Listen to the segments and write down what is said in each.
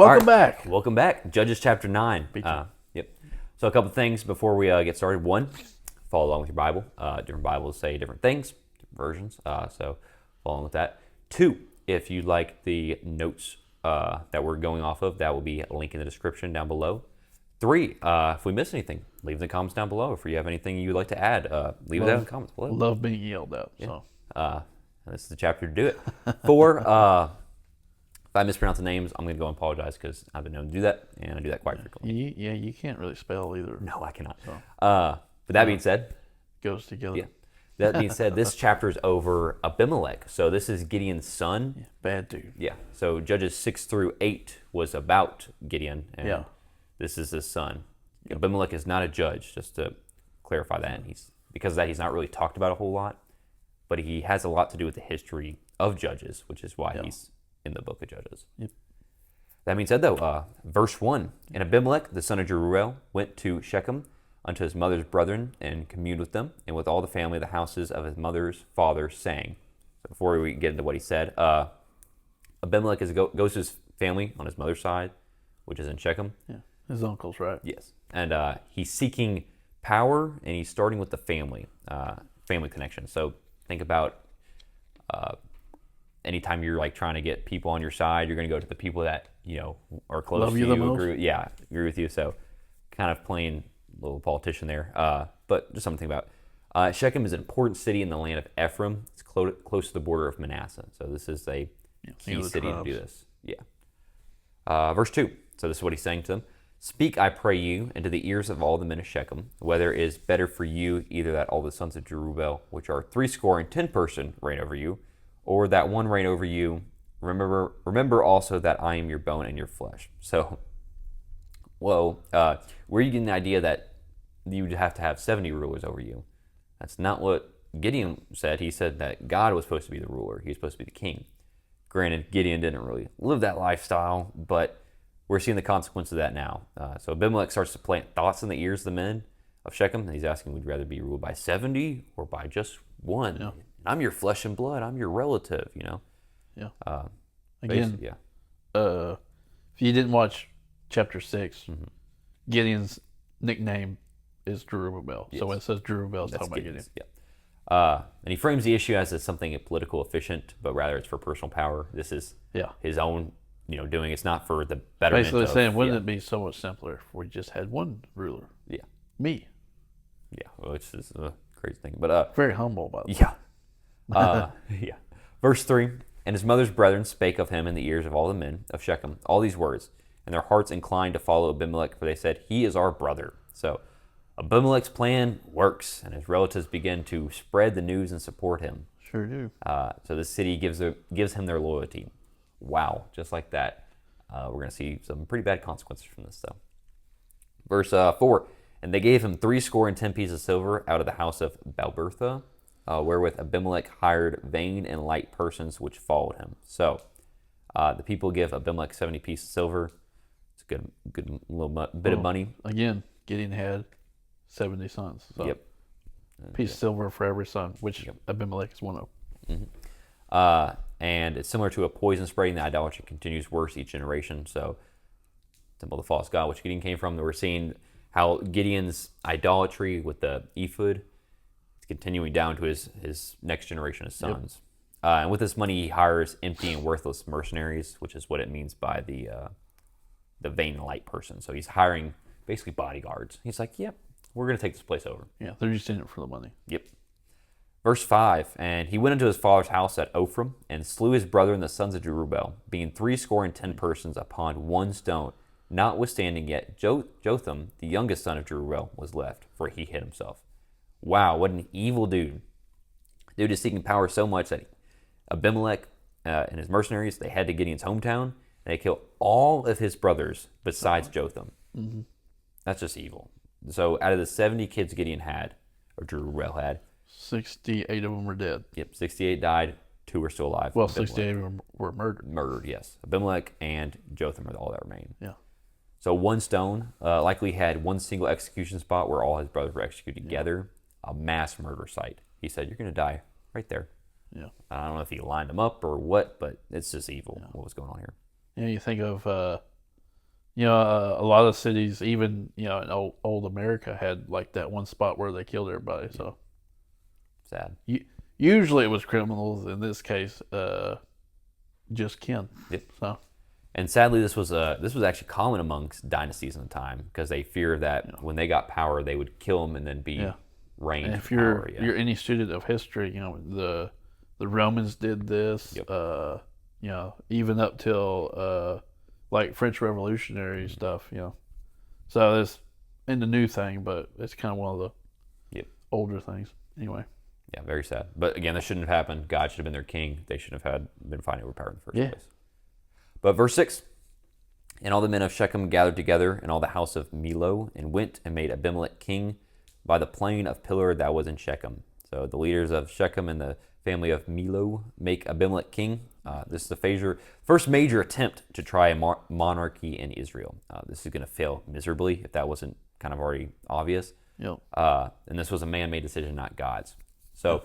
Welcome back. Welcome back. Judges chapter 9. Yep. So a couple things before we get started. One, follow along with your Bible. Different Bibles say different things, different versions. So follow along with that. Two, if you'd like the notes that we're going off of, that will be a link in the description down below. Three, if we miss anything, leave in the comments down below. If you have anything you'd like to add, leave it down in the comments below. Love being yelled at. So this is the chapter to do it. Four, if I mispronounce the names, I'm going to go and apologize because I've been known to do that, and I do that quite frequently. You can't really spell either. No, I cannot. So, but that being said, goes together. yeah. That being said, this chapter is over Abimelech. So this is Gideon's son. Yeah, bad dude. Yeah. So Judges 6 through 8 was about Gideon, and Yeah. this is his son. Abimelech is not a judge, just to clarify that. And because of that, he's not really talked about a whole lot, but he has a lot to do with the history of Judges, which is why he's in the book of Judges. Yep. That being said, though, verse 1, And Abimelech, the son of Jeruel, went to Shechem unto his mother's brethren and communed with them, and with all the family of the houses of his mother's father, saying. So before we get into what he said, Abimelech goes to his family on his mother's side, which is in Shechem. Yeah, his uncle's right. Yes. And he's seeking power, and he's starting with the family connection. So think about anytime you're like trying to get people on your side, you're going to go to the people that are close Love to you you. the most. Agree with you. So kind of playing a little politician there, but just something to think about. Shechem is an important city in the land of Ephraim. It's close to the border of Manasseh. So this is a key city to do this. Yeah. Verse 2. So this is what he's saying to them. Speak, I pray you, into the ears of all the men of Shechem, whether it is better for you either that all the sons of Jerubbaal, which are 70 persons, reign over you, or that one reign over you. Remember also that I am your bone and your flesh. So, where are you getting the idea that you would have to have 70 rulers over you? That's not what Gideon said. He said that God was supposed to be the ruler. He was supposed to be the king. Granted, Gideon didn't really live that lifestyle, but we're seeing the consequence of that now. So Abimelech starts to plant thoughts in the ears of the men of Shechem, and he's asking, would you rather be ruled by 70 or by just one? Yeah. I'm your flesh and blood. I'm your relative, Yeah. Again, if you didn't watch chapter 6, Gideon's nickname is Jerubbaal. Yes. So when it says Jerubbaal, it's talking about Gideon. Yeah. And he frames the issue as something political efficient, but rather it's for personal power. This is his own, doing. It's not for the betterment. Basically saying, wouldn't it be so much simpler if we just had one ruler? Yeah. Me. Yeah. Well, it's just a crazy thing. But Very humble, by the way. Yeah. Verse 3, And his mother's brethren spake of him in the ears of all the men of Shechem all these words, and their hearts inclined to follow Abimelech, for they said, He is our brother. So Abimelech's plan works, and his relatives begin to spread the news and support him. Sure do. So the city gives him their loyalty. Wow, just like that. We're going to see some pretty bad consequences from this, though. Verse 4, And they gave him 70 pieces of silver out of the house of Balbertha, wherewith Abimelech hired vain and light persons which followed him. So the people give Abimelech 70 pieces of silver. It's a good little bit of money. Again, Gideon had 70 sons. So Yep. piece of silver for every son, which Abimelech is one of. Mm-hmm. And it's similar to a poison spreading. The idolatry continues worse each generation. So temple of the false god, which Gideon came from. We're seeing how Gideon's idolatry with the ephod is continuing down to his next generation of sons. And with this money, he hires empty and worthless mercenaries, which is what it means by the vain and light person. So he's hiring basically bodyguards. He's like, yep, we're going to take this place over. Yeah, they're just in it for the money. Yep. Verse 5, And he went into his father's house at Ophrah, and slew his brethren the sons of Jerubbaal, being 70 persons upon one stone. Notwithstanding yet, Jotham, the youngest son of Jerubbaal, was left, for he hid himself. Wow, what an evil dude. Dude is seeking power so much that Abimelech and his mercenaries, they head to Gideon's hometown, and they kill all of his brothers besides Jotham. Mm-hmm. That's just evil. So out of the 70 kids Gideon had, or Jerubbaal had, 68 of them were dead. Yep, 68 died, 2 are still alive. Well, Abimelech. 68 of them were murdered. Murdered, yes. Abimelech and Jotham are all that remain. Yeah. So one stone likely had one single execution spot where all his brothers were executed together, a mass murder site. He said, you're going to die right there. Yeah. I don't know if he lined them up or what, but it's just evil what was going on here. You think of A lot of cities, even in old America, had like that one spot where they killed everybody. So Sad. usually it was criminals. In this case, just kin. Yep. So And sadly, this was actually common amongst dynasties in the time because they fear that when they got power, they would kill them and then be yeah. reigned. And in if you're power. Yeah. you're any student of history, the Romans did this. Yep. Even up till like French Revolutionary stuff. So it's in the new thing, but it's kind of one of the Yep. older things. Anyway. Yeah, very sad. But again, this shouldn't have happened. God should have been their king. They shouldn't have been fighting over power in the first place. But verse 6, and all the men of Shechem gathered together, and all the house of Milo, and went and made Abimelech king by the plain of Pillar that was in Shechem. So the leaders of Shechem and the family of Milo make Abimelech king. This is the first major attempt to try a monarchy in Israel. This is going to fail miserably, if that wasn't kind of already obvious. Yep. And this was a man-made decision, not God's. So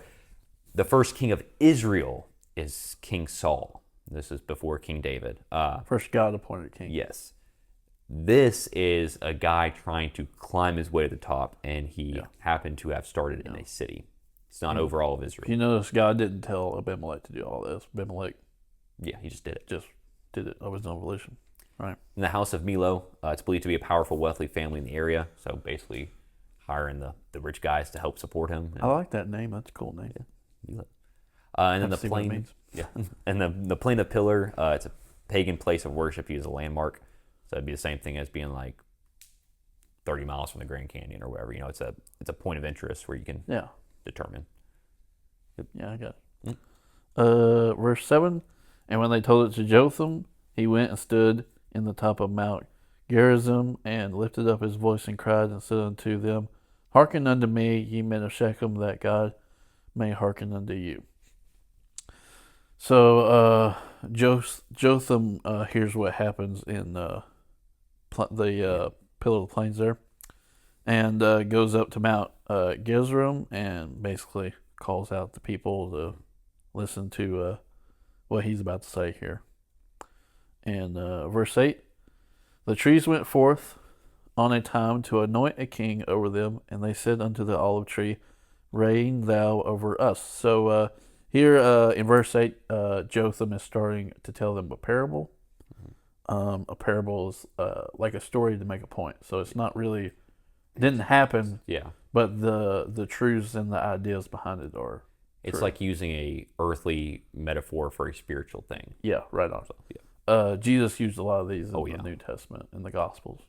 the first king of Israel is King Saul. This is before King David. First God-appointed king. Yes. This is a guy trying to climb his way to the top, and he happened to have started in a city. It's not over all of Israel. You notice God didn't tell Abimelech to do all this. Abimelech He just did it. just did it of his own volition. Right. In the house of Milo, it's believed to be a powerful, wealthy family in the area. So basically hiring the rich guys to help support him. I like that name. That's a cool name. Milo. And then the see what it plain, means. and the plain of Pillar. It's a pagan place of worship used as a landmark. So it'd be the same thing as being like 30 miles from the Grand Canyon or whatever. It's a point of interest where you can determine. Yeah, I got it. Verse 7, and when they told it to Jotham, he went and stood in the top of Mount Gerizim and lifted up his voice and cried and said unto them, Hearken unto me, ye men of Shechem, that God may hearken unto you. So Jotham hears what happens in the Pillar of the Plains there, and goes up to Mount Gerizim and basically calls out the people to listen to what he's about to say here. And verse 8, the trees went forth on a time to anoint a king over them, and they said unto the olive tree, Reign thou over us. So here in verse 8, Jotham is starting to tell them a parable. A parable is like a story to make a point. So it's not really, didn't happen, but the truths and the ideas behind it are It's true. like using a earthly metaphor for a spiritual thing. Yeah, right on. So, Jesus used a lot of these in the yeah. New Testament, in the Gospels.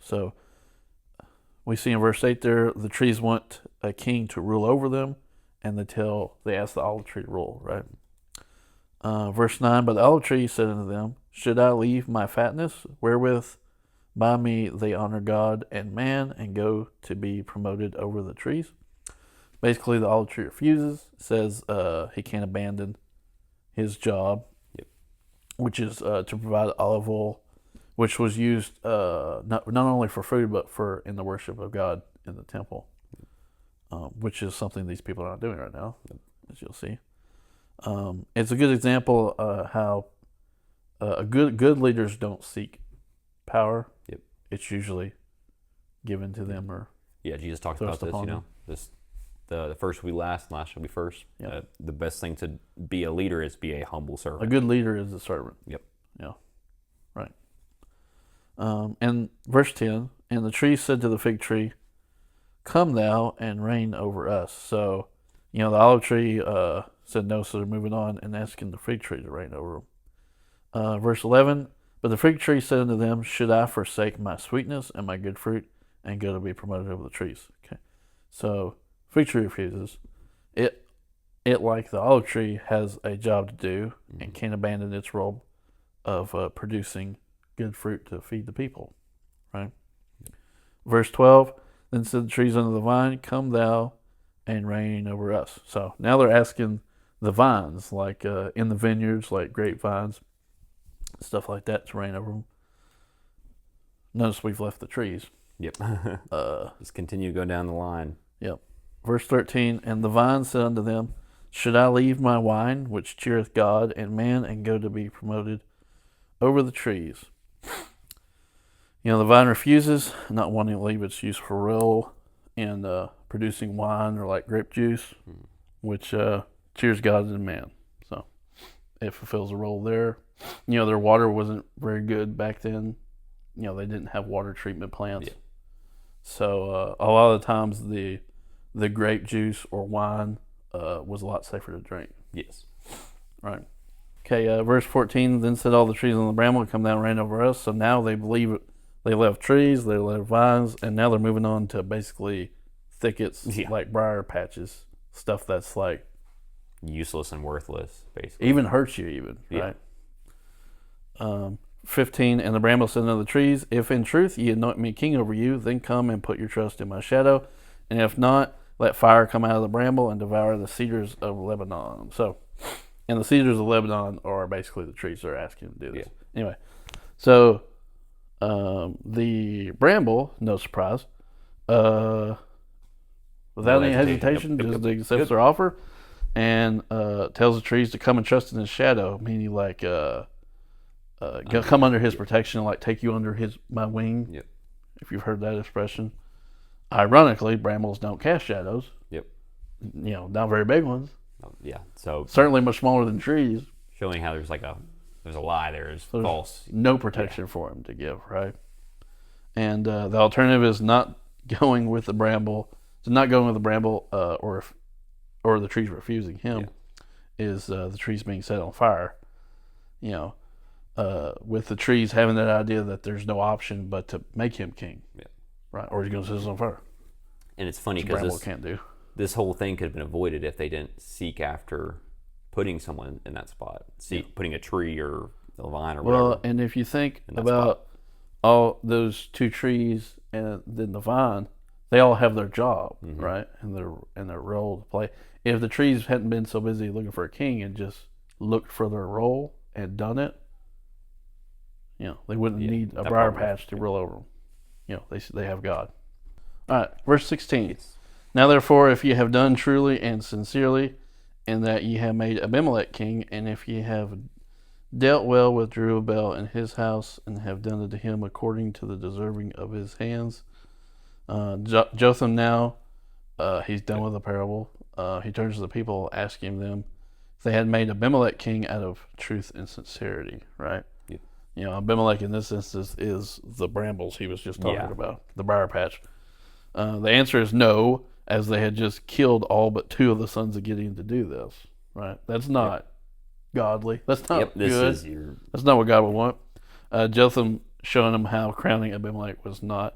So we see in verse 8 there, the trees want a king to rule over them, and they ask the olive tree to rule, right? Verse 9, but the olive tree said unto them, Should I leave my fatness, wherewith by me they honor God and man, and go to be promoted over the trees? Basically, the olive tree refuses, says he can't abandon his job, which is to provide olive oil, which was used not only for food, but for in the worship of God in the temple, which is something these people are not doing right now, as you'll see. It's a good example how good leaders don't seek power. It's usually given to them, or Jesus talks about this. The first will be last, and last shall be first. The best thing to be a leader is be a humble servant. A good leader is a servant. Yep. Yeah. Right. And verse 10, and the tree said to the fig tree, Come thou and reign over us. So, the olive tree said no, so they're moving on and asking the fig tree to reign over them. Verse 11, but the fig tree said unto them, Should I forsake my sweetness and my good fruit and go to be promoted over the trees? Okay. So, fig tree refuses. It like the olive tree has a job to do and can't abandon its role of producing good fruit to feed the people, right? Verse 12, then said the trees under the vine, Come thou and reign over us. So now they're asking the vines, like in the vineyards, like grapevines, stuff like that, to reign over them. Notice we've left the trees. Yep. Just continue going down the line. Yep. Verse 13, and the vine said unto them, Should I leave my wine, which cheereth God and man, and go to be promoted over the trees? The vine refuses, not wanting to leave its useful role in producing wine or like grape juice, which cheers God and man. So it fulfills a role there. Their water wasn't very good back then. They didn't have water treatment plants. Yeah. So a lot of the times the grape juice or wine was a lot safer to drink. Yes. Right. Okay, verse 14, then said all the trees on the bramble come down and ran over us. So now they believe they left trees, they left vines, and now they're moving on to basically thickets, like briar patches, stuff that's like useless and worthless, basically. even hurts you even, right? 15, and the bramble said unto the trees, if in truth ye anoint me king over you, then come and put your trust in my shadow, and if not, let fire come out of the bramble and devour the cedars of Lebanon. So, and the cedars of Lebanon are basically the trees they're asking to do this. Anyway, so the bramble, no surprise, without any hesitation, just accepts their offer and tells the trees to come and trust in his shadow, meaning like come under his protection, like take you under my wing. Yep. If you've heard that expression. Ironically, brambles don't cast shadows. Yep. Not very big ones. Yeah. So certainly much smaller than trees. Showing how there's a lie there is false. No protection for him to give, right? And the alternative is not going with the bramble. So not going with the bramble, or the trees refusing him, is the trees being set on fire. With the trees having that idea that there's no option but to make him king. Yeah. Right, or he's going to set us on fire. And it's funny because this whole thing could have been avoided if they didn't seek after putting someone in that spot, putting a tree or a vine or whatever. Well, and if you think about all those two trees and then the vine, they all have their job, right, and their role to play. If the trees hadn't been so busy looking for a king and just looked for their role and done it, they wouldn't need a briar patch to roll over them. They have God. All right, verse 16. Yes. Now therefore, if ye have done truly and sincerely, and that ye have made Abimelech king, and if ye have dealt well with Jerubbaal and his house, and have done unto him according to the deserving of his hands, Jotham now, he's done with the parable. He turns to the people, asking them if they had made Abimelech king out of truth and sincerity, right? Abimelech in this instance is the brambles he was just talking about, the briar patch. The answer is no, as they had just killed all but 2 of the sons of Gideon to do this. Right? That's not godly. That's not good. That's not what God would want. Jotham showing them how crowning Abimelech was not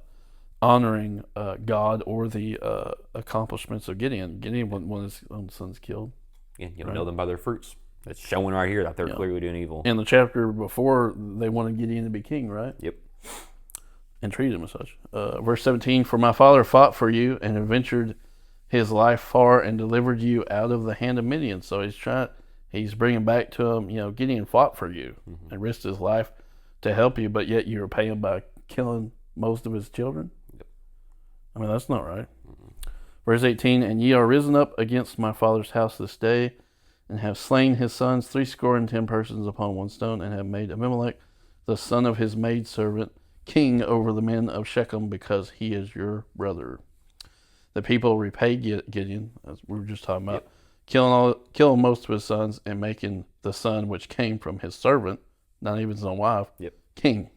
honoring God or the accomplishments of Gideon. Gideon wasn't one of his own sons killed. Yeah, you'll know them by their fruits. It's showing right here that they're clearly doing evil. In the chapter before, they wanted Gideon to be king, right? Yep. And treated him as such. Verse 17, for my father fought for you and adventured his life far and delivered you out of the hand of Midian. So he's bringing back to him, Gideon fought for you and risked his life to help you, but yet you repay him by killing most of his children. Yep. I mean, that's not right. Verse 18, and ye are risen up against my father's house this day, and have slain his sons 70 persons upon one stone, and have made Abimelech, the son of his maidservant, king over the men of Shechem, because he is your brother. The people repaid Gideon, as we were just talking about, killing most of his sons, and making the son which came from his servant, not even his own wife, king.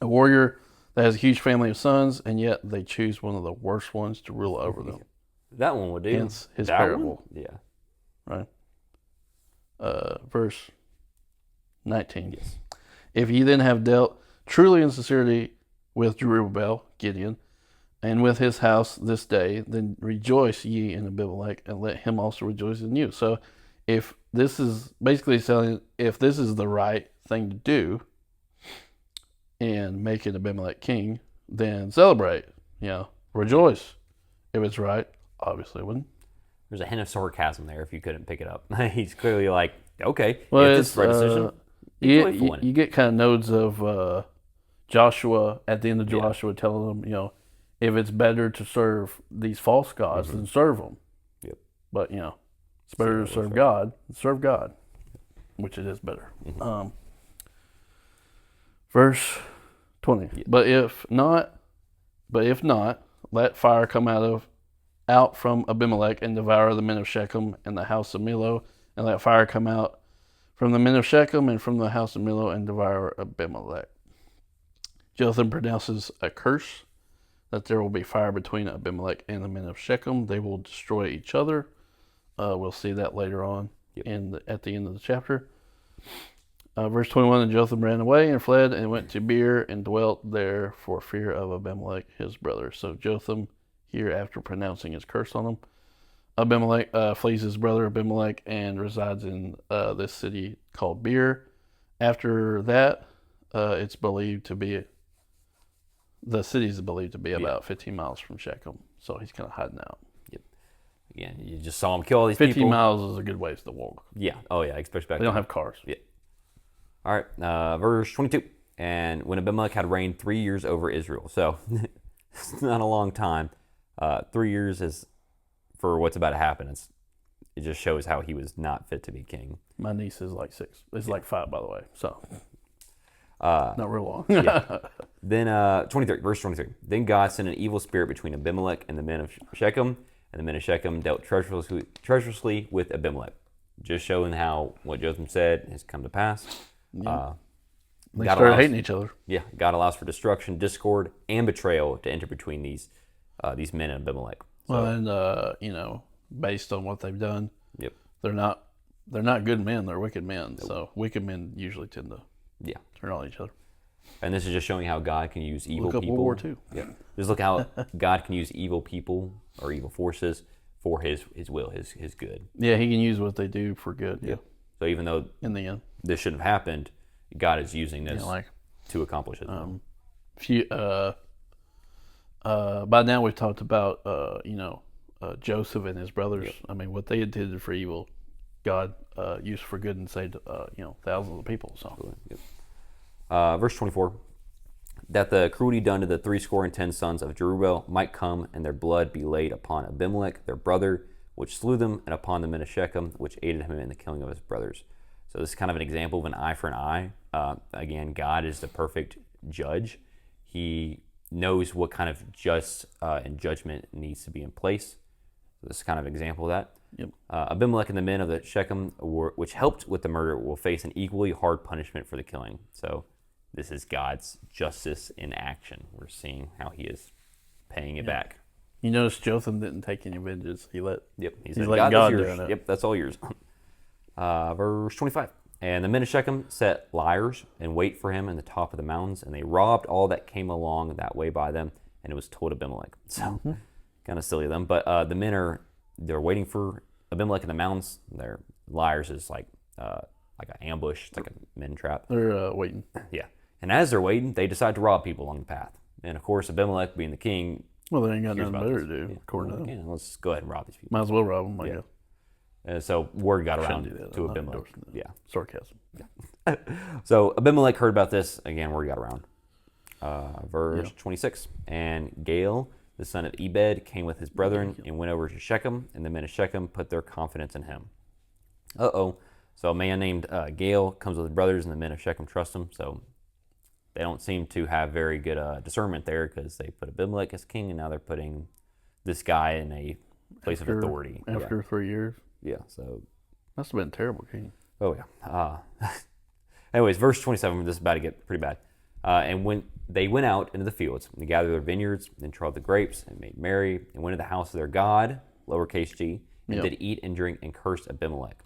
A warrior that has a huge family of sons, and yet they choose one of the worst ones to rule over them. That one would do. Hence his parable. Yeah. Right. Verse 19. Yes. If ye then have dealt truly in sincerity with Jerubbaal, Gideon, and with his house this day, then rejoice ye in Abimelech, and let him also rejoice in you. So if this is basically saying, if this is the right thing to do, and making Abimelech king, then celebrate, rejoice. If it's right, obviously it wouldn't. There's a hint of sarcasm there if you couldn't pick it up. He's clearly like, okay, well, if this is the right decision, you get kind of nodes of Joshua at the end of Joshua telling them, if it's better to serve these false gods than serve them. Yep. But, it's better to serve God than serve God, which it is better. Verse 20. But if not, let fire come out from Abimelech and devour the men of Shechem and the house of Millo, and let fire come out from the men of Shechem and from the house of Millo and devour Abimelech. Jotham pronounces a curse that there will be fire between Abimelech and the men of Shechem. They will destroy each other. We'll see that later on at the end of the chapter. Verse 21, and Jotham ran away and fled and went to Beer and dwelt there for fear of Abimelech, his brother. So Jotham, here after pronouncing his curse on him, Abimelech flees his brother Abimelech and resides in this city called Beer. After that, it's believed to be, the city is believed to be about 15 miles from Shechem. So he's kind of hiding out. Yep. Again, you just saw him kill all these 15 people. 15 miles is a good ways to walk. Yeah. Oh, yeah. Especially back They don't have cars. Yeah. All right. Verse 22. And when Abimelech had reigned 3 years over Israel. So it's not a long time. 3 years is for what's about to happen. It just shows how he was not fit to be king. My niece is like 6. It's like 5, by the way. So not real long. Yeah. Then 23, verse 23. Then God sent an evil spirit between Abimelech and the men of Shechem, and the men of Shechem dealt treacherously with Abimelech. Just showing how what Jotham said has come to pass. Yeah. They started hating each other. Yeah, God allows for destruction, discord, and betrayal to enter between these men and Abimelech. So, well, and based on what they've done, yep, they're not good men. They're wicked men. Nope. So wicked men usually tend to turn on each other. And this is just showing how God can use evil people. World War II. Yeah, just look how God can use evil people or evil forces for His will, His good. Yeah, He can use what they do for good. Yeah. So even though in the end this shouldn't have happened, God is using this to accomplish it. By now we've talked about Joseph and his brothers. Yep. I mean, what they intended for evil, God used for good and saved thousands of people. So, verse 24, that the cruelty done to the 70 sons of Jerubbaal might come, and their blood be laid upon Abimelech their brother, which slew them, and upon the men of Shechem, which aided him in the killing of his brothers. So this is kind of an example of an eye for an eye. Again, God is the perfect judge. He knows what kind of just and judgment needs to be in place. So this is kind of an example of that. Yep. Abimelech and the men of the Shechem, which helped with the murder, will face an equally hard punishment for the killing. So this is God's justice in action. We're seeing how He is paying it back. You notice Jotham didn't take any vengeance. He let he's letting God do it. Yep, that's all yours. Verse 25. And the men of Shechem set liars and wait for him in the top of the mountains, and they robbed all that came along that way by them, and it was told Abimelech. So kind of silly of them. But the men they're waiting for Abimelech in the mountains. Their liars is like an ambush. It's like a men trap. They're waiting. Yeah. And as they're waiting, they decide to rob people along the path. And of course, Abimelech, being the king, well, they ain't got nothing better to do. According to them, let's go ahead and rob these people. Might as well rob them. I guess. And so word got around to Abimelech. Yeah, sarcasm. Yeah. So Abimelech heard about this. Again, word got around. Verse 26. And Gaal, the son of Ebed, came with his brethren and went over to Shechem, and the men of Shechem put their confidence in him. So a man named Gaal comes with his brothers, and the men of Shechem trust him. So they don't seem to have very good discernment there, because they put Abimelech as king, and now they're putting this guy in a place of authority. After 3 years. Yeah, so must have been a terrible king. Oh yeah. Anyways, verse 27. This is about to get pretty bad. And when they went out into the fields, and they gathered their vineyards, and trod the grapes, and made merry, and went to the house of their god, lowercase g, and did eat and drink, and cursed Abimelech.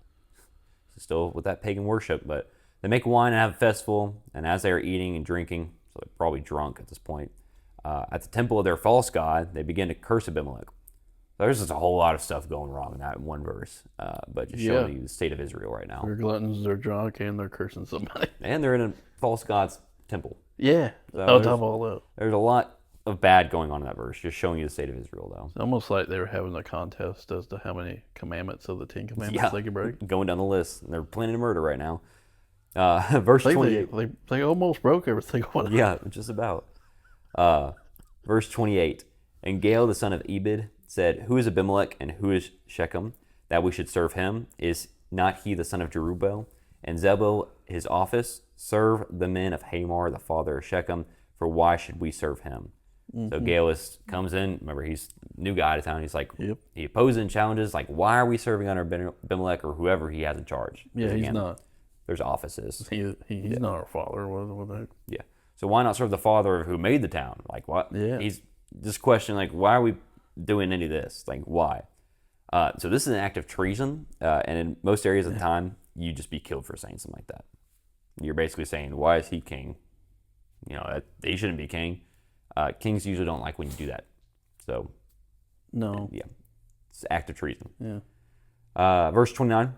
So still with that pagan worship, but they make wine and have a festival, and as they are eating and drinking, so they're probably drunk at this point, at the temple of their false god, they begin to curse Abimelech. There's just a whole lot of stuff going wrong in that one verse, but just showing you the state of Israel right now. They're gluttons, they're drunk, and they're cursing somebody. And they're in a false god's temple. Yeah. So top of all that. There's a lot of bad going on in that verse, just showing you the state of Israel, though. It's almost like they were having a contest as to how many commandments of the 10 Commandments they could break. Going down the list. And they're planning to murder right now. Verse 28. They almost broke everything. Yeah, just about. Verse 28. And Gaal, the son of Ebed, said, who is Abimelech and who is Shechem, that we should serve him? Is not he the son of Jerubbaal? And Zebul his office? Serve the men of Hamor, the father of Shechem, for why should we serve him? So Galus comes in. Remember, he's new guy to town. He's like, Yep. he opposes and challenges, like, why are we serving under Abimelech or whoever he has in charge? 'Cause Yeah, he's again, not. There's offices. He's not our father. What the heck? Yeah. So why not serve the father who made the town? Like, what? Yeah. He's just questioning, like, why are we doing any of this? Like, why? So this is an act of treason, and in most areas of the time, you'd just be killed for saying something like that. You're basically saying, why is he king? He shouldn't be king. Kings usually don't like when you do that. So, No. yeah, it's an act of treason. Yeah. Verse 29,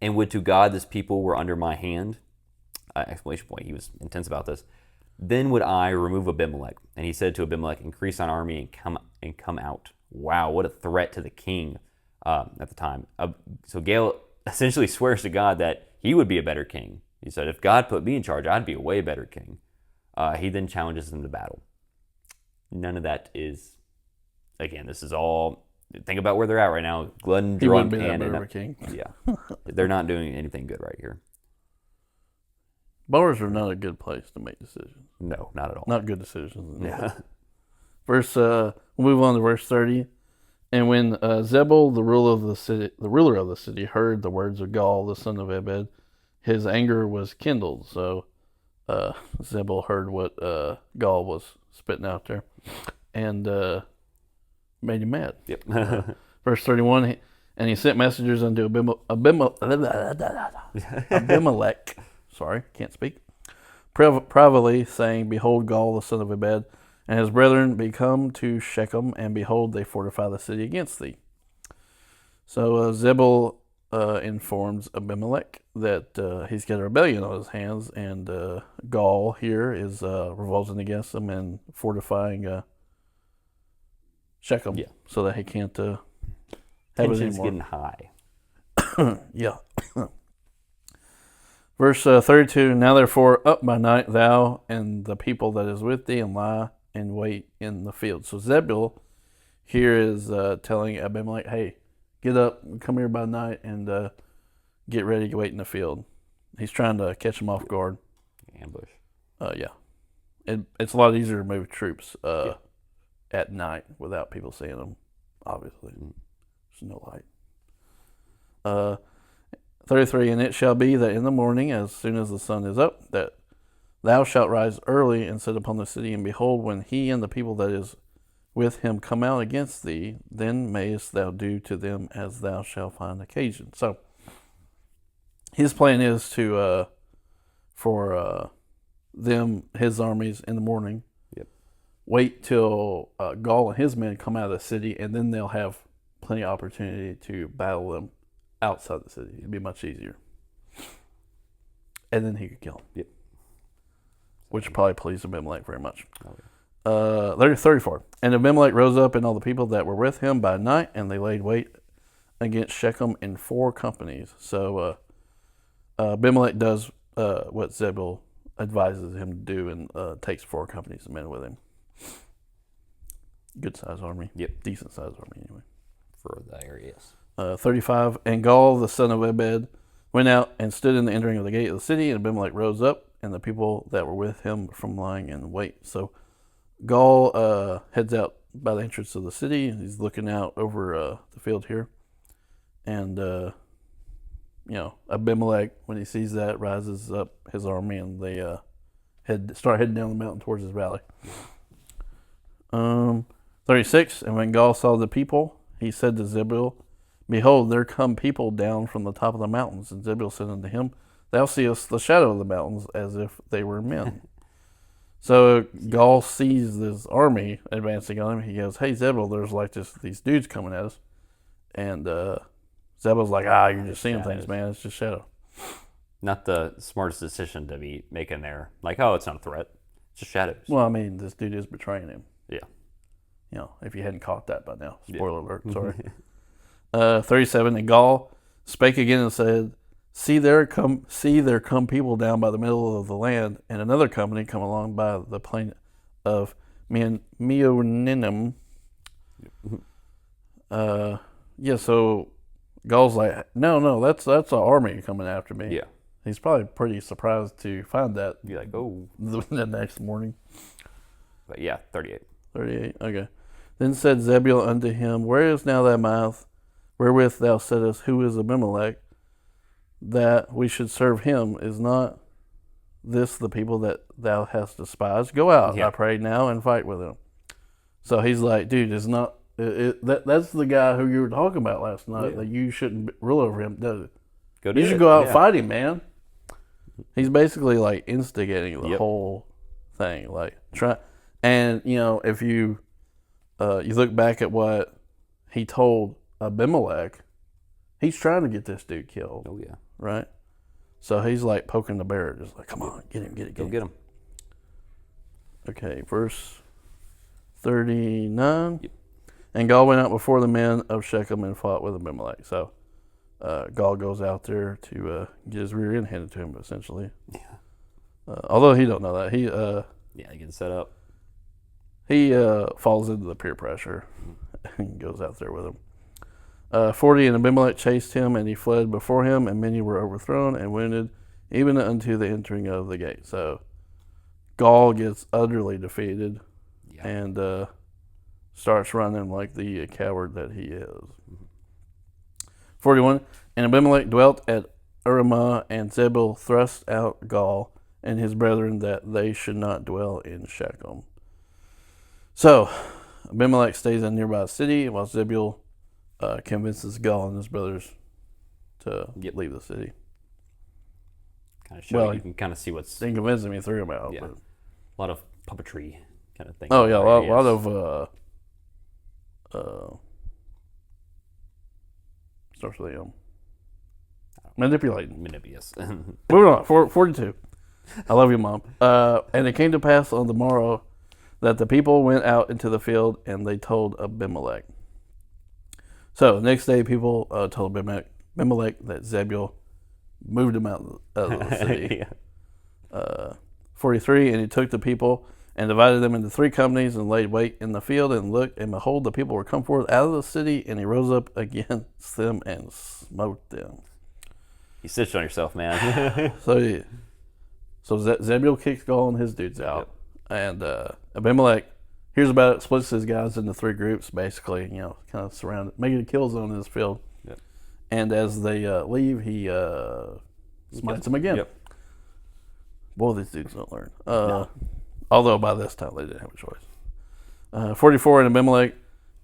and would to God this people were under my hand. Exclamation point. He was intense about this. Then would I remove Abimelech. And he said to Abimelech, increase thine army and come out. Wow, what a threat to the king at the time. So Gale essentially swears to God that he would be a better king. He said, if God put me in charge, I'd be a way better king. He then challenges them to battle. None of that is, again, this is all, think about where they're at right now. Glutton, He wouldn't drunk, be that and better king. yeah. They're not doing anything good right here. Bars are not a good place to make decisions. No, not at all. Not good decisions. Yeah. We'll move on to verse 30. And when Zebul, the ruler of the city, heard the words of Gaul, the son of Ebed, his anger was kindled. So Zebul heard what Gaul was spitting out there, and made him mad. Yep. Verse 31. And he sent messengers unto Abimelech. Sorry, can't speak. Privately, saying, Behold, Gaul, the son of Ebed, and his brethren be come to Shechem, and behold, they fortify the city against thee. So Zebul informs Abimelech that he's got a rebellion on his hands, and Gaul here is revolting against him and fortifying Shechem, so that he can't have it Tension's anymore. getting high. Yeah. Verse 32, Now therefore up by night thou and the people that is with thee, and lie and wait in the field. So Zebul here is telling Abimelech, hey, get up, come here by night, and get ready to wait in the field. He's trying to catch him off guard. Ambush. Yeah. It's a lot easier to move troops at night without people seeing them, obviously. There's no light. 33, And it shall be that in the morning, as soon as the sun is up, that thou shalt rise early and sit upon the city, and behold, when he and the people that is with him come out against thee, then mayest thou do to them as thou shalt find occasion. So his plan is to for his armies in the morning, wait till Gaul and his men come out of the city, and then they'll have plenty of opportunity to battle them outside the city. It'd be much easier. And then he could kill him. Yep. Which would probably please Abimelech very much. Okay. 34. And Abimelech rose up and all the people that were with him by night, and they laid wait against Shechem in 4 companies. So Abimelech does what Zebul advises him to do, and takes 4 companies of men with him. Good size army. Yep. Decent size army anyway. For the areas. 35. And Gaul, the son of Ebed, went out and stood in the entering of the gate of the city, and Abimelech rose up, and the people that were with him from lying in wait. So Gaul heads out by the entrance of the city. He's looking out over the field here. And, Abimelech, when he sees that, rises up his army, and they start heading down the mountain towards his valley. 36. And when Gaul saw the people, he said to Zebul, Behold, there come people down from the top of the mountains. And Zebul said unto him, Thou seest the shadow of the mountains as if they were men. So Gaul sees this army advancing on him. He goes, Hey, Zebul, there's like these dudes coming at us. And Zebul's like, you're just seeing things, man. It's just shadow. Not the smartest decision to be making there. Like, it's not a threat. It's just shadows. Well, I mean, this dude is betraying him. Yeah. If you hadn't caught that by now. Spoiler alert, sorry. 37, And Gaul spake again and said, See there come people down by the middle of the land, and another company come along by the plain of Meoninum. So Gaul's like, no, that's an army coming after me. Yeah. He's probably pretty surprised to find that Be like, oh. the next morning. But yeah, 38. 38. Okay. Then said Zebul unto him, Where is now thy mouth, wherewith thou saidst, Who is Abimelech, that we should serve him? Is not this the people that thou hast despised? Go out, Yeah. I pray now, and fight with him. So he's like, dude, it's not that's the guy who you were talking about last night. Yeah. That you shouldn't rule over him. Go do You should it. go out Yeah. fighting, man. He's basically like instigating the Yep. whole thing, like try. And if you look back at what he told Abimelech, he's trying to get this dude killed, Oh yeah. right? So he's like poking the bear, just like, come on, get him, get it, Go get get him. him. Okay, verse 39. Yep. And Gaul went out before the men of Shechem and fought with Abimelech. So Gaul goes out there to get his rear end handed to him, essentially. Yeah. Although he don't know that. Yeah, getting set up. He falls into the peer pressure and goes out there with him. 40, and Abimelech chased him, and he fled before him, and many were overthrown and wounded, even unto the entering of the gate. So Gaul gets utterly defeated Yeah. and starts running like the coward that he is. 41, and Abimelech dwelt at Urimah, and Zebul thrust out Gaul and his brethren that they should not dwell in Shechem. So Abimelech stays in a nearby city, while Zebul convinces Gaul and his brothers to leave the city. Kind of show Well, you can kind of see what's Didn't convince him, he threw him out. Yeah. But. a lot of puppetry kind of thing. Oh yeah, a Right, lot yes. of starts with M. Manipulating. Manibius. Moving on, 42. I love you, Mom. And it came to pass on the morrow that the people went out into the field, and they told Abimelech. So the next day, people told Abimelech that Zebul moved him out of the city. Yeah. 43, and he took the people and divided them into 3 companies and laid wait in the field and looked, and behold, the people were come forth out of the city, and he rose up against them and smote them. You stitched on yourself, man. So Zebul kicks Gaul and his dudes out, and Abimelech hears about it, splits his guys into 3 groups, basically, kind of surrounded, making a kill zone in this field. Yep. And as they leave, he smites them again. Yep. Boy, these dudes don't learn. Although by this time they didn't have a choice. 44, and Abimelech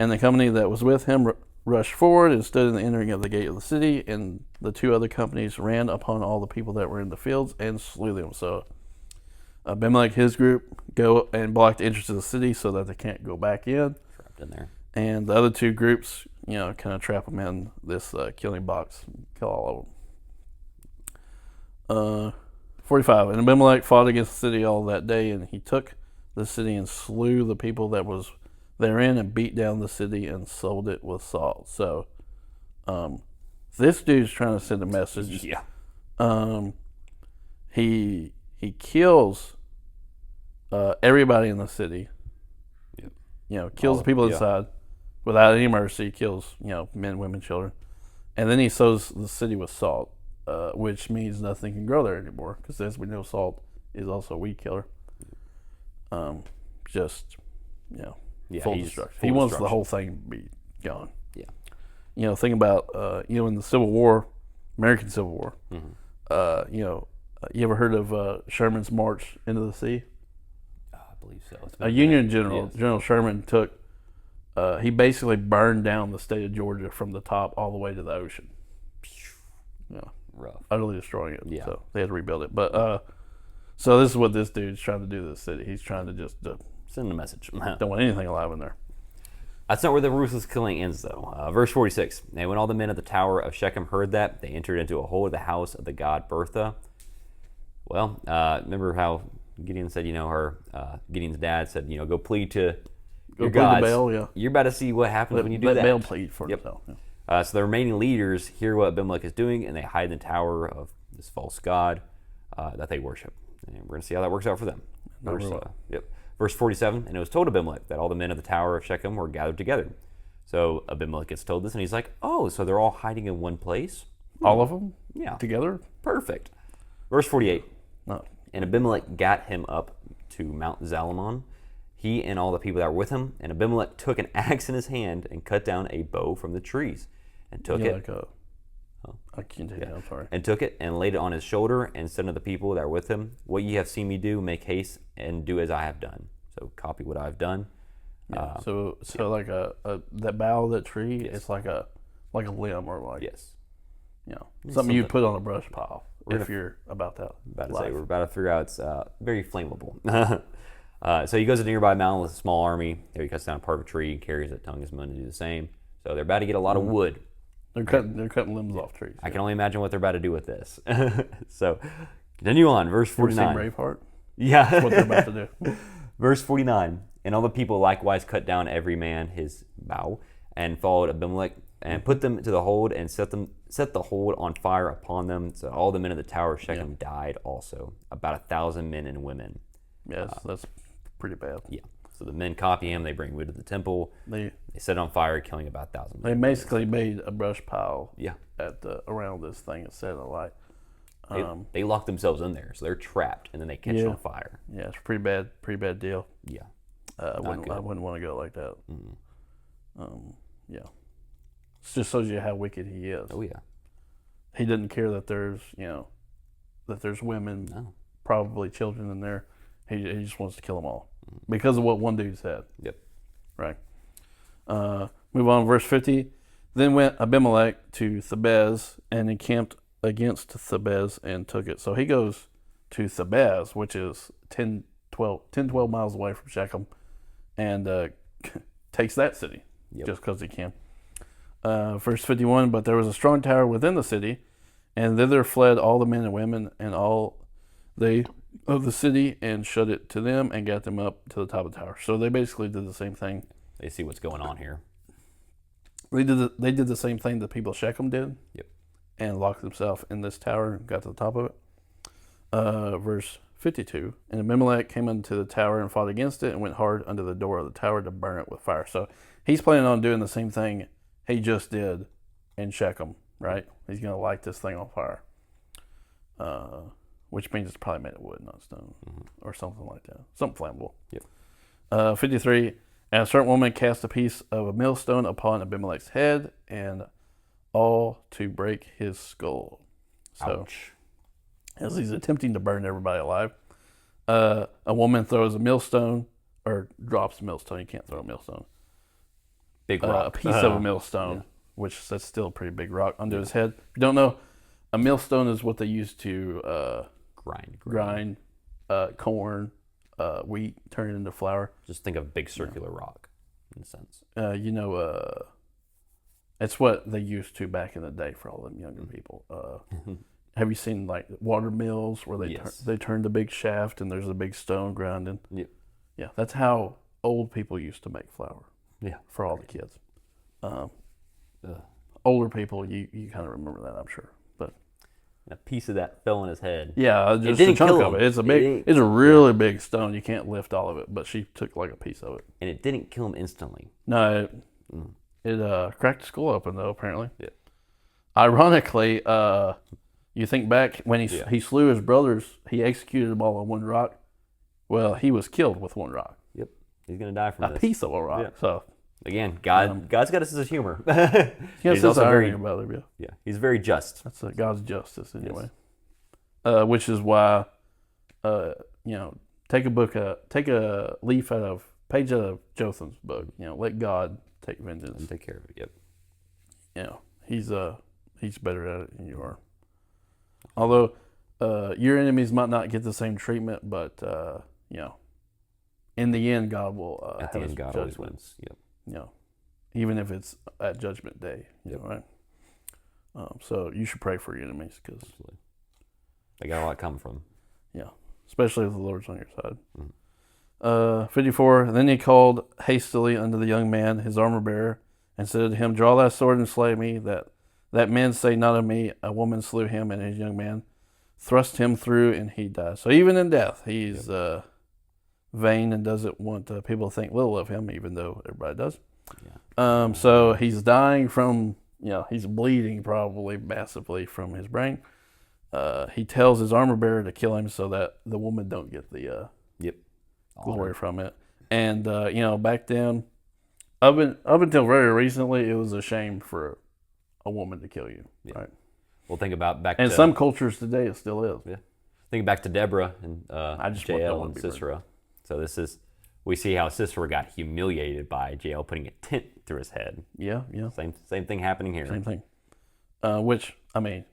and the company that was with him rushed forward and stood in the entering of the gate of the city, and the 2 other companies ran upon all the people that were in the fields and slew them. So Abimelech, his group, go and block the entrance to the city so that they can't go back in. Trapped in there. And the other 2 groups, kind of trap them in this killing box, kill all of them. 45, and Abimelech fought against the city all that day, and he took the city and slew the people that was therein, and beat down the city and sold it with salt. So this dude's trying to send a message. Yeah. He kills everybody in the city. Yep. Kills the people inside without any mercy. Kills men, women, children, and then he sows the city with salt, which means nothing can grow there anymore. Because as we know, salt is also a weed killer. Full destruction. He wants the whole thing to be gone. Yeah. Think about in the Civil War, American Civil War. Mm-hmm. You ever heard of Sherman's March into the Sea? I believe so. A Union general, Yes. General Sherman, he basically burned down the state of Georgia from the top all the way to the ocean. Rough. Utterly destroying it. Yeah. So they had to rebuild it. But so this is what this dude's trying to do to the city. He's trying to just Send a message. don't want anything alive in there. That's not where the ruthless killing ends, though. Verse 46. And when all the men of the tower of Shechem heard that, they entered into a hole of the house of the god Bertha. Well, remember how Gideon said, Gideon's dad said, go plead to your plead to gods. Baal, yeah. You're about to see what happens when you do let that. Baal plead for Yep. himself. Yeah. So the remaining leaders hear what Abimelech is doing, and they hide in the tower of this false god that they worship. And we're going to see how that works out for them. Verse 47, and it was told Abimelech that all the men of the tower of Shechem were gathered together. So Abimelech gets told this, and he's like, oh, so they're all hiding in one place? All of them? Yeah. Together? Perfect. Verse 48. No. And Abimelech got him up to Mount Zalamon, he and all the people that were with him. And Abimelech took an axe in his hand and cut down a bow from the trees, and took Yeah, it. like a, I can't tell you. I'm sorry. And took it and laid it on his shoulder, and said to the people that were with him, "What ye have seen me do, make haste and do as I have done." So copy what I've done. Yeah. So like that bough of that tree, it's like a limb or like Yes. something you put on a brush pile if you're about that. About to say, we're about to figure out it's very flammable. So he goes to a nearby mountain with a small army. There he cuts down part of a tree and carries it, telling his men to do the same. So they're about to get a lot of wood. They're cutting limbs off trees. I can only imagine what they're about to do with this. So continue on, verse 49. Seen Braveheart? Yeah. That's what they're about to do. Verse 49. And all the people likewise cut down every man his bow, and followed Abimelech, and put them to the hold, and set the hold on fire upon them. So all the men of the tower of Shechem died also, about 1,000 men and women. Yes, that's pretty bad. Yeah. So the men copy him. They bring wood to the temple. They set it on fire, killing about 1,000 men. They basically made a brush pile. Yeah. Around this thing and set it alight. They lock themselves in there, so they're trapped, and then they catch it on fire. Yeah, it's a pretty bad deal. Yeah. I wouldn't want to go like that. Yeah. It just shows you how wicked he is. Oh yeah. He doesn't care that there's women, probably children in there. He just wants to kill them all because of what one dude said. Yep. Right. Move on, verse 50. Then went Abimelech to Thebez and encamped against Thebez and took it. So he goes to Thebez, which is 10, 12 miles away from Shechem, and takes that city just because he can. Verse 51, but there was a strong tower within the city, and thither fled all the men and women and all they of the city, and shut it to them and got them up to the top of the tower. So they basically did the same thing. They see what's going on here. They did the same thing the people of Shechem did. Yep. And locked themselves in this tower and got to the top of it. Verse 52. And Abimelech came unto the tower and fought against it and went hard under the door of the tower to burn it with fire. So he's planning on doing the same thing he just did in Shechem, right? He's going to light this thing on fire. Which means it's probably made of wood, not stone, or something like that. Something flammable. Yep. 53. And a certain woman cast a piece of a millstone upon Abimelech's head, and all to break his skull. So, ouch. As he's attempting to burn everybody alive, a woman throws a millstone, or drops a millstone. You can't throw a millstone. Big rock. A piece of a millstone, which that's still a pretty big rock, onto his head. If you don't know, a millstone is what they use to grind corn, wheat, turn it into flour. Just think of a big circular rock, in a sense. It's what they used to back in the day for all them younger people. Have you seen like water mills where they turn the big shaft and there's a big stone grinding? Yep. Yeah, that's how old people used to make flour. Yeah. For all the kids. Older people, you kind of remember that, I'm sure. But a piece of that fell on his head. yeah, just a chunk of it. It's a really big stone. You can't lift all of it, but she took like a piece of it. And it didn't kill him instantly. No, it cracked his skull open though. Apparently. Yeah. Ironically, you think back when he slew his brothers, he executed them all on one rock. Well, he was killed with one rock. Yep. He's gonna die from a piece of a rock. Yeah. So again, God's got a sense of humor. He's also very about it. Yeah. He's very just. That's God's justice anyway. Yes. Which is why, take a leaf page out of Jotham's book. Let God take vengeance and take care of it. Yep. He's better at it than you are. Although your enemies might not get the same treatment, but in the end, God will. At the end, God always wins. Yep. Even if it's at Judgment Day. Right. So you should pray for your enemies because they got a lot coming from them. Yeah, especially if the Lord's on your side. 54. Then he called hastily unto the young man, his armor bearer, and said to him, "Draw thy sword and slay me, that men say not of me, a woman slew him and his young man, thrust him through, and he died." So even in death, he's vain and doesn't want people to think little of him, even though everybody does. Yeah. So he's dying from, he's bleeding probably massively from his brain. he tells his armor bearer to kill him so that the woman don't get the Yep. glory from it. And back then, up until very recently, it was a shame for a woman to kill you, right? Well, think about back And to some cultures today, it still is. yeah. Think back to Deborah and don't Jael want and to be Sisera. So we see how Sisera got humiliated by Jael putting a tent through his head. Yeah. Same thing happening here. Same thing. Which, I mean,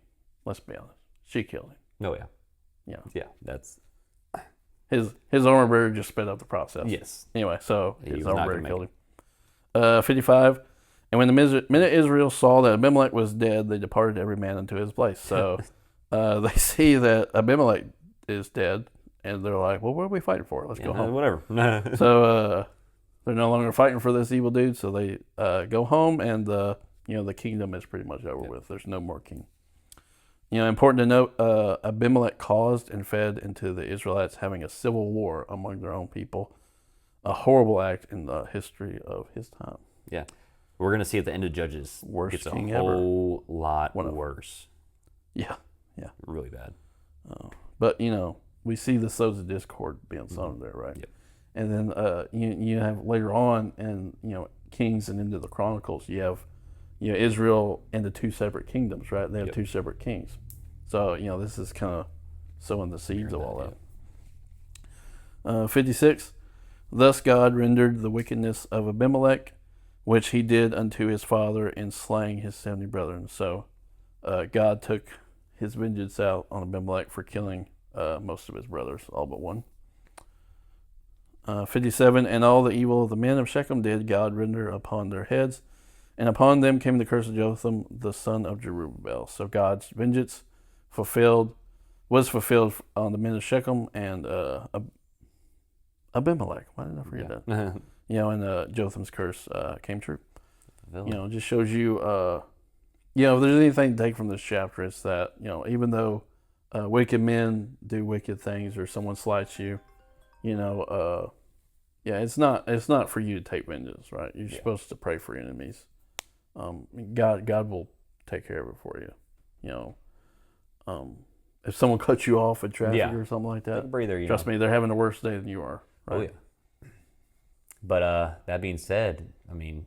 let's be honest, she killed him. Oh yeah. Yeah. Yeah. That's His armor bearer just sped up the process. yes. Anyway, so He his was not armor bearer gonna killed him. 55. And when the men of Israel saw that Abimelech was dead, they departed every man into his place. So they see that Abimelech is dead, and they're like, well, what are we fighting for? Let's go home. Whatever. So they're no longer fighting for this evil dude, so they go home, and the kingdom is pretty much over with. There's no more king. Important to note, Abimelech caused and fed into the Israelites having a civil war among their own people, a horrible act in the history of his time. Yeah. We're going to see at the end of Judges, Worst it's a king whole lot worse. Yeah. Really bad. But, we see the sows of discord being sown there, right? Yep. And then you have later on, and, Kings and into the Chronicles, you have, Israel into two separate kingdoms, right? They have two separate kings. So, this is kind of sowing the seeds of all that. 56, thus God rendered the wickedness of Abimelech, which he did unto his father in slaying his 70 brethren. So God took his vengeance out on Abimelech for killing most of his brothers, all but one. 57, and all the evil of the men of Shechem did God render upon their heads, and upon them came the curse of Jotham, the son of Jerubbaal. So God's vengeance was fulfilled on the men of Shechem and Abimelech. Why did I forget that? And Jotham's curse came true. It just shows you, if there's anything to take from this chapter, it's that, even though wicked men do wicked things or someone slights you, it's not for you to take vengeance, right? You're supposed to pray for your enemies. God will take care of it for you. If someone cuts you off at traffic or something like that, breather, trust me, they're having a worse day than you are. Right? Oh yeah. But that being said, I mean,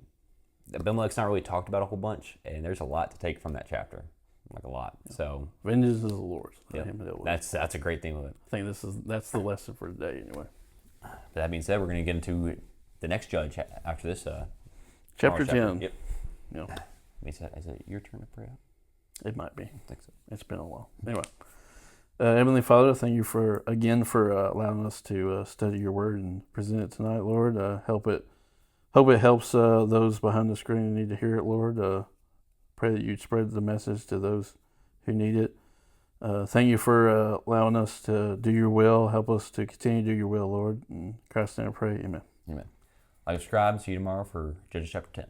Abimelech's not really talked about a whole bunch, and there's a lot to take from that chapter, like a lot. So vengeance is the Lord's. That's a great thing with it. I think that's the lesson for today, anyway. That being said, we're going to get into the next judge after this. Chapter 10. Yep. Yeah. Is it your turn to pray out? It might be. I think so. It's been a while. Anyway. Heavenly Father, thank you for allowing us to study your word and present it tonight, Lord. Hope it helps those behind the screen who need to hear it, Lord. Pray that you'd spread the message to those who need it. Thank you for allowing us to do your will. Help us to continue to do your will, Lord. In Christ's name I pray, amen. Amen. Like, subscribe. See you tomorrow for Judges chapter 10.